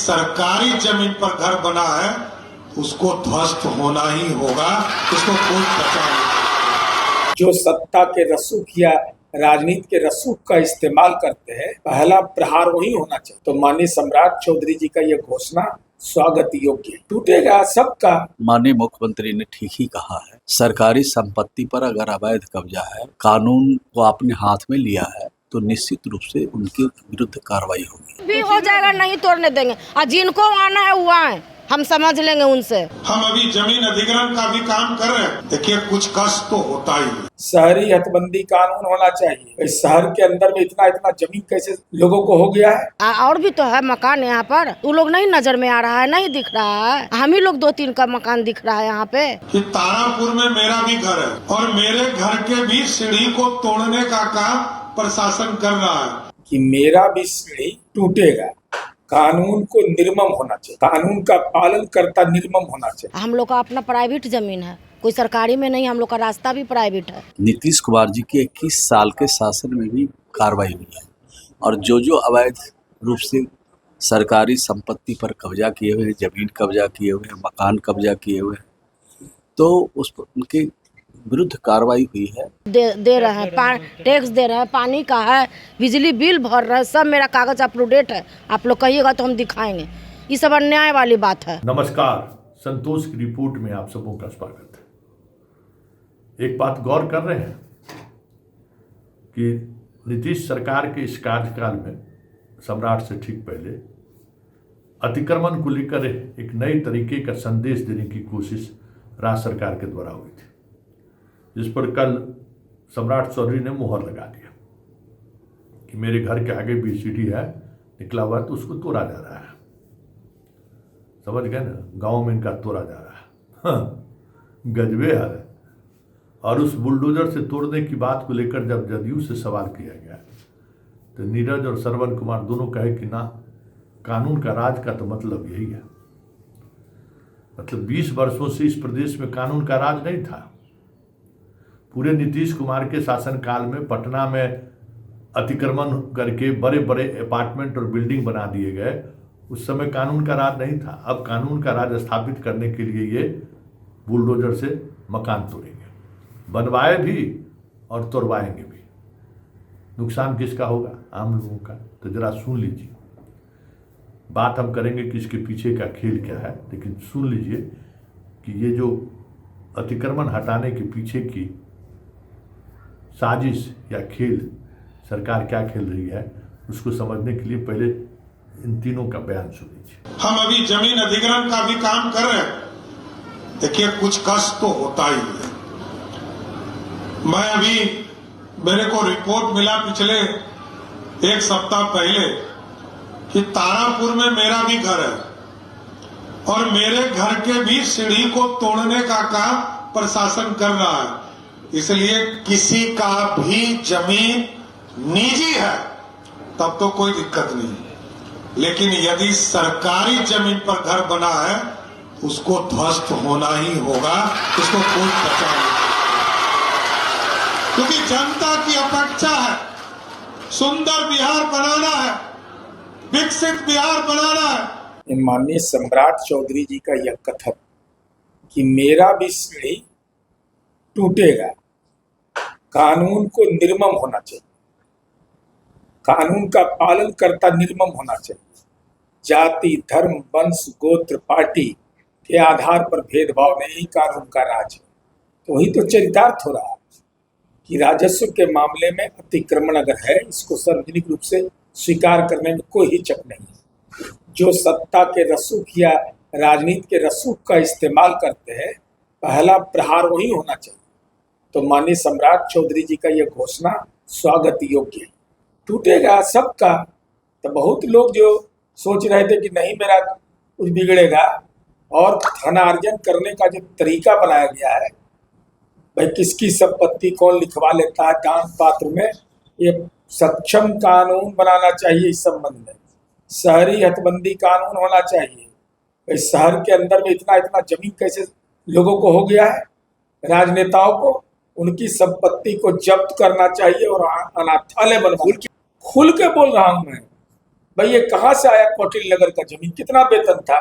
सरकारी जमीन पर घर बना है उसको ध्वस्त होना ही होगा, उसको कोई बचा नहीं। जो सत्ता के रसूख या राजनीति के रसूख का इस्तेमाल करते हैं, पहला प्रहार वही होना चाहिए। तो माननीय सम्राट चौधरी जी का यह घोषणा स्वागत योग्य है। टूटेगा सबका। माननीय मुख्यमंत्री ने ठीक ही कहा है, सरकारी संपत्ति पर अगर अवैध कब्जा है, कानून को अपने हाथ में लिया है, तो निश्चित रूप से उनके विरुद्ध कार्रवाई होगी। भी हो जाएगा, नहीं तोड़ने देंगे, और जिनको आना है वो आए, हम समझ लेंगे उनसे। हम अभी जमीन अधिग्रहण का भी काम कर रहे हैं। देखिए कुछ कष्ट तो होता ही है। शहरी हदबंदी कानून होना चाहिए। इस शहर के अंदर में इतना जमीन कैसे लोगों को हो गया है। और भी तो है मकान यहाँ पर, वो लोग नहीं नजर में आ रहा है, नहीं दिख रहा है। हम ही लोग 2-3 का मकान दिख रहा है यहाँ पे। कि तारापुर में मेरा भी घर है और मेरे घर के भी सीढ़ी को तोड़ने का काम प्रशासन कर रहा है। कि मेरा भी सीढ़ी टूटेगा। कानून को निर्मम होना चाहिए, कानून का पालन करता निर्मम होना चाहिए। हम लोग का अपना प्राइवेट जमीन है, कोई सरकारी में नहीं, हम लोग का रास्ता भी प्राइवेट है। नीतीश कुमार जी के 21 साल के शासन में भी कार्रवाई हुई है, और जो अवैध रूप से सरकारी संपत्ति पर कब्जा किए हुए, जमीन कब्जा किए हुए, मकान कब्जा किए हुए, तो उस पर उनके विरुद्ध कार्रवाई हुई है। दे रहे हैं, टैक्स दे रहे हैं, पानी का है, बिजली बिल भर रहे हैं, सब मेरा कागज अप टू डेट है। आप लोग कहिएगा तो हम दिखाएंगे। ये सब अन्याय वाली बात है। नमस्कार, संतोष की रिपोर्ट में आप सबों का स्वागत है। एक बात गौर कर रहे हैं कि नीतीश सरकार के इस कार्यकाल में सम्राट से ठीक पहले अतिक्रमण को लेकर एक नए तरीके का संदेश देने की कोशिश राज्य सरकार के द्वारा हुई थी, जिस पर कल सम्राट चौधरी ने मुहर लगा दिया कि मेरे घर के आगे बीसीडी है निकला हुआ, तो उसको तोड़ा जा रहा है। समझ गए ना, गांव में इनका तोड़ा जा रहा है। हाँ, गजबे हाल है। और उस बुलडोजर से तोड़ने की बात को लेकर जब जदयू से सवाल किया गया तो नीरज और श्रवण कुमार दोनों कहे कि ना, कानून का राज का तो मतलब यही है। मतलब 20 वर्षों से इस प्रदेश में कानून का राज नहीं था। पूरे नीतीश कुमार के शासनकाल में पटना में अतिक्रमण करके बड़े बड़े अपार्टमेंट और बिल्डिंग बना दिए गए। उस समय कानून का राज नहीं था। अब कानून का राज स्थापित करने के लिए ये बुलडोजर से मकान तोड़ेंगे, बनवाए भी और तोड़वाएंगे भी। नुकसान किसका होगा? आम लोगों का। तो जरा सुन लीजिए, बात हम करेंगे कि इसके पीछे का खेल क्या है, लेकिन सुन लीजिए कि ये जो अतिक्रमण हटाने के पीछे की साजिश या खेल सरकार क्या खेल रही है, उसको समझने के लिए पहले इन तीनों का बयान सुन लीजिए। हम अभी जमीन अधिग्रहण का भी काम कर रहे हैं। देखिए कुछ कष्ट तो होता ही है। मैं अभी, मेरे को रिपोर्ट मिला पिछले 1 सप्ताह पहले कि तारापुर में मेरा भी घर है और मेरे घर के भी सीढ़ी को तोड़ने का काम प्रशासन कर रहा है। इसलिए किसी का भी जमीन निजी है तब तो कोई दिक्कत नहीं, लेकिन यदि सरकारी जमीन पर घर बना है उसको ध्वस्त होना ही होगा, उसको कोई बचा नहीं। क्योंकि जनता की अपेक्षा है, सुंदर बिहार बनाना है, विकसित बिहार बनाना है। माननीय सम्राट चौधरी जी का यह कथन कि मेरा भी सीढ़ी टूटेगा, कानून को निर्मम होना चाहिए, कानून का पालन करता निर्मम होना चाहिए। जाति, धर्म, वंश, गोत्र, पार्टी के आधार पर भेदभाव नहीं कानून का राज है। तो वही तो चरितार्थ हो रहा है कि राजस्व के मामले में अतिक्रमण अगर है, इसको सार्वजनिक रूप से स्वीकार करने में कोई हिचक नहीं है। जो सत्ता के रसूख या राजनीति के रसूख का इस्तेमाल करते हैं, पहला प्रहार वही होना चाहिए। तो माननीय सम्राट चौधरी जी का यह घोषणा स्वागत योग्य है। टूटेगा सबका। तो बहुत लोग जो सोच रहे थे कि नहीं मेरा कुछ बिगड़ेगा, और धनार्जन करने का जो तरीका बनाया गया है, भाई किसकी संपत्ति कौन लिखवा लेता है दान पात्र में, ये सक्षम कानून बनाना चाहिए। इस संबंध में शहरी हदबंदी कानून होना चाहिए। भाई शहर के अंदर में इतना जमीन कैसे लोगों को हो गया है। राजनेताओं को उनकी संपत्ति को जब्त करना चाहिए और अनाथालय बनवा। खुल के बोल रहा हूं मैं, भाई ये कहाँ से आया कौटिल्य नगर का जमीन? कितना वेतन था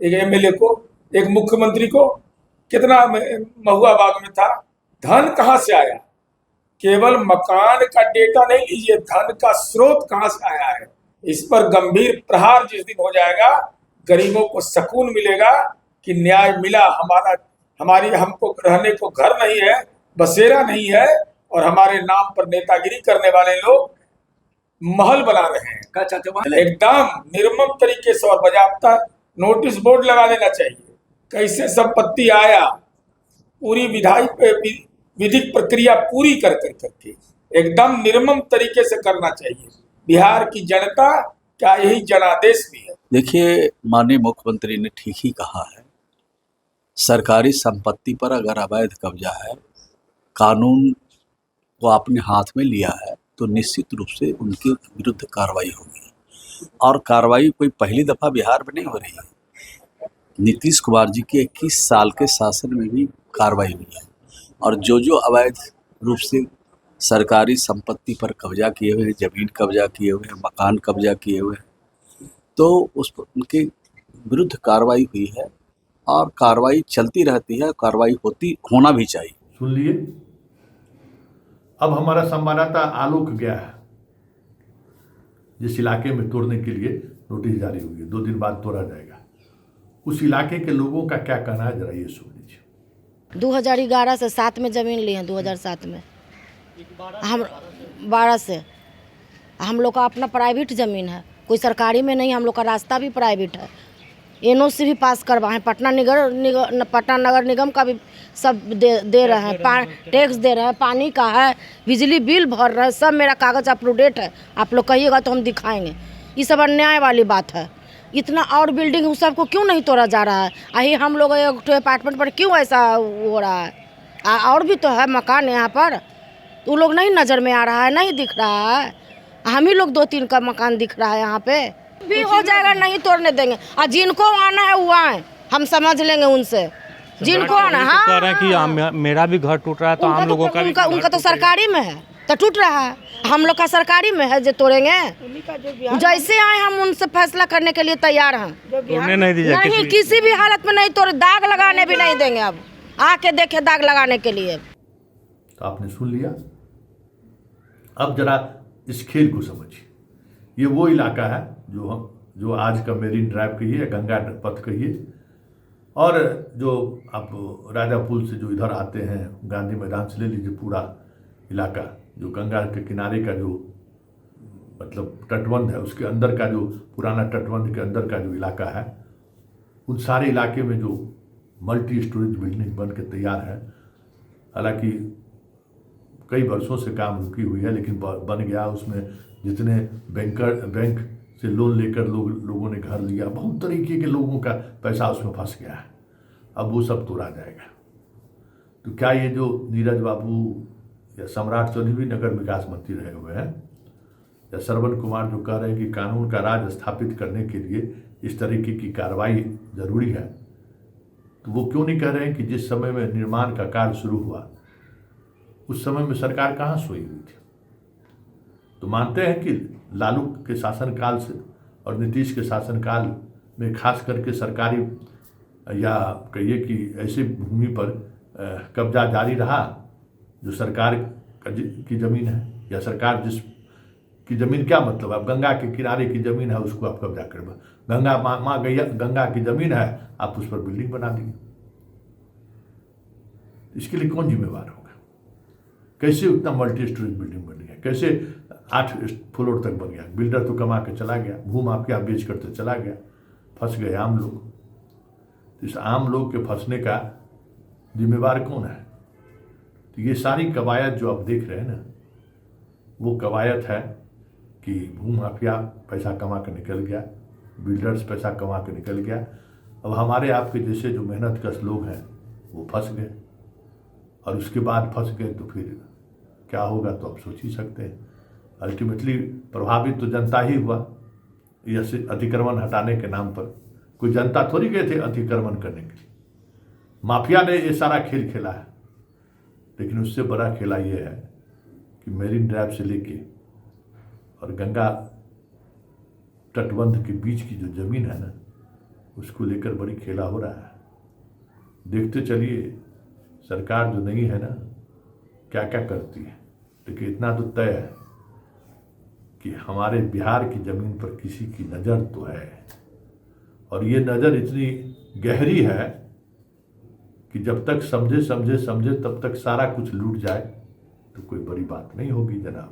एक एमएलए को, एक मुख्यमंत्री को? कितना महुआ बाग में था? धन कहाँ से आया? केवल मकान का डेटा नहीं लीजिए, धन का स्रोत कहाँ से आया है, इस पर गंभीर प्रहार जिस दिन हो जाएगा, गरीबों को सुकून मिलेगा कि न्याय मिला। हमको रहने को घर नहीं है, बसेरा नहीं है, और हमारे नाम पर नेतागिरी करने वाले लोग महल बना रहे हैं। एकदम निर्मम तरीके से और बाजाबता नोटिस बोर्ड लगा देना चाहिए। कैसे संपत्ति आया, पूरी विधिक प्रक्रिया पूरी करके एकदम निर्मम तरीके से करना चाहिए। बिहार की जनता क्या यही जनादेश भी है? देखिए, माननीय मुख्यमंत्री ने ठीक ही कहा है। सरकारी संपत्ति पर अगर अवैध कब्जा है, कानून को अपने हाथ में लिया है, तो निश्चित रूप से उनके विरुद्ध कार्रवाई होगी। और कार्रवाई कोई पहली दफ़ा बिहार में नहीं हो रही है। नीतीश कुमार जी के 21 साल के शासन में भी कार्रवाई हुई है, और जो अवैध रूप से सरकारी संपत्ति पर कब्जा किए हुए हैं, ज़मीन कब्जा किए हुए हैं, मकान कब्जा किए हुए हैं, तो उस पर उनके विरुद्ध कार्रवाई हुई है, और कार्रवाई चलती रहती है, कार्रवाई होना भी चाहिए। सुन लिए। अब हमारा संवाददाता आलोक गया है जिस इलाके में तोड़ने के लिए नोटिस जारी हुई है, 2 दिन बाद तोड़ा जाएगा। उस इलाके के लोगों का क्या कहना है, जरा ये सुन लीजिए। 2011 से 7 में ज़मीन ली है, 2007 में हम 12 से हम लोग का अपना प्राइवेट ज़मीन है, कोई सरकारी में नहीं। हम लोग का रास्ता भी प्राइवेट है, एनओसी भी पास करवाए, पटना नगर निगम का भी सब दे रहे हैं, टैक्स दे रहे हैं, पानी का है, बिजली बिल भर रहे हैं, सब मेरा कागज़ अप टू डेट है। आप लोग कहिएगा तो हम दिखाएंगे। ये सब अन्याय वाली बात है। इतना और बिल्डिंग उस सबको क्यों नहीं तोड़ा जा रहा है? यही हम लोग एक अपार्टमेंट पर क्यों ऐसा हो रहा है? और भी तो है मकान यहाँ पर, वो लोग नहीं नज़र में आ रहा है, नहीं दिख रहा है। हम ही लोग 2-3 का मकान दिख रहा है यहाँ पे। भी हो जाएगा, नहीं तोड़ने देंगे। और जिनको आना है वो आए, हम समझ लेंगे उनसे। जिनको आना, हाँ, कह रहे हैं कि मेरा भी घर टूट रहा है, तो आम लोगों का भी उनका तो सरकारी में है तो टूट रहा है, हम लोग का सरकारी में है जो तोड़ेंगे। जैसे आए हम उनसे फैसला करने के लिए तैयार हैं। तोड़ने नहीं दीजिए, नहीं, किसी भी हालत में नहीं तोड़, दाग लगाने भी नहीं देंगे। अब आके देखे दाग लगाने के लिए। तो आपने सुन लिया। अब जरा इस खेल को समझिए। ये वो इलाका है जो आज का मेरीन ड्राइव कहिए, गंगा पथ कहिए, और जो आप राजा पुल से जो इधर आते हैं, गांधी मैदान से ले लीजिए पूरा इलाका, जो गंगा के किनारे का जो मतलब तटबंध है, उसके अंदर का जो पुराना तटबंध के अंदर का जो इलाका है, उन सारे इलाके में जो मल्टी स्टोरेज बिल्डिंग बन के तैयार है। हालांकि कई वर्षों से काम रुकी हुई है, लेकिन बन गया। उसमें जितने बैंक से लोन लेकर लोगों ने घर लिया, बहुत तरीके के लोगों का पैसा उसमें फंस गया है। अब वो सब तोड़ा जाएगा। तो क्या ये जो नीरज बाबू या सम्राट चौधरी भी नगर विकास मंत्री रहे हुए हैं, या श्रवण कुमार जो कह रहे हैं कि कानून का राज स्थापित करने के लिए इस तरीके की कार्रवाई जरूरी है, तो वो क्यों नहीं कह रहे हैं कि जिस समय में निर्माण का कार्य शुरू हुआ उस समय में सरकार कहाँ सोई हुई थी? तो मानते हैं कि लालू के शासनकाल से और नीतीश के शासनकाल में खास करके सरकारी या कहिए कि ऐसी भूमि पर कब्जा जारी रहा जो सरकार की ज़मीन है, या सरकार जिस की ज़मीन, क्या मतलब, अब गंगा के किनारे की ज़मीन है उसको आप कब्जा कर, गंगा की ज़मीन है, आप उस पर बिल्डिंग बना दिए। इसके लिए कौन जिम्मेवार होगा? कैसे उतना मल्टी स्टोरेज बिल्डिंग बन गया? कैसे 8 फ्लोर तक बन गया? बिल्डर तो कमा के चला गया, भूमाफिया बेच कर तो चला गया, फंस गए आम लोग। तो इस आम लोग के फंसने का जिम्मेवार कौन है? तो ये सारी कवायद जो आप देख रहे हैं ना, वो कवायद है कि भूमाफिया पैसा कमा कर निकल गया, बिल्डर्स पैसा कमा कर निकल गया। अब हमारे आपके जैसे जो मेहनत कश लोग हैं वो फंस गए, और उसके बाद फंस गए तो फिर क्या होगा तो आप सोच ही सकते हैं। अल्टीमेटली प्रभावित तो जनता ही हुआ। ये अतिक्रमण हटाने के नाम पर कोई जनता थोड़ी गए थे अतिक्रमण करने के लिए, माफिया ने ये सारा खेल खेला है। लेकिन उससे बड़ा खेला ये है कि मेरीन ड्राइव से लेके और गंगा तटबंध के बीच की जो जमीन है ना, उसको लेकर बड़ी खेला हो रहा है। देखते चलिए सरकार जो नहीं है ना क्या क्या करती है, लेकिन इतना तो तय है कि हमारे बिहार की जमीन पर किसी की नज़र तो है, और ये नज़र इतनी गहरी है कि जब तक समझे तब तक सारा कुछ लूट जाए तो कोई बड़ी बात नहीं होगी जनाब।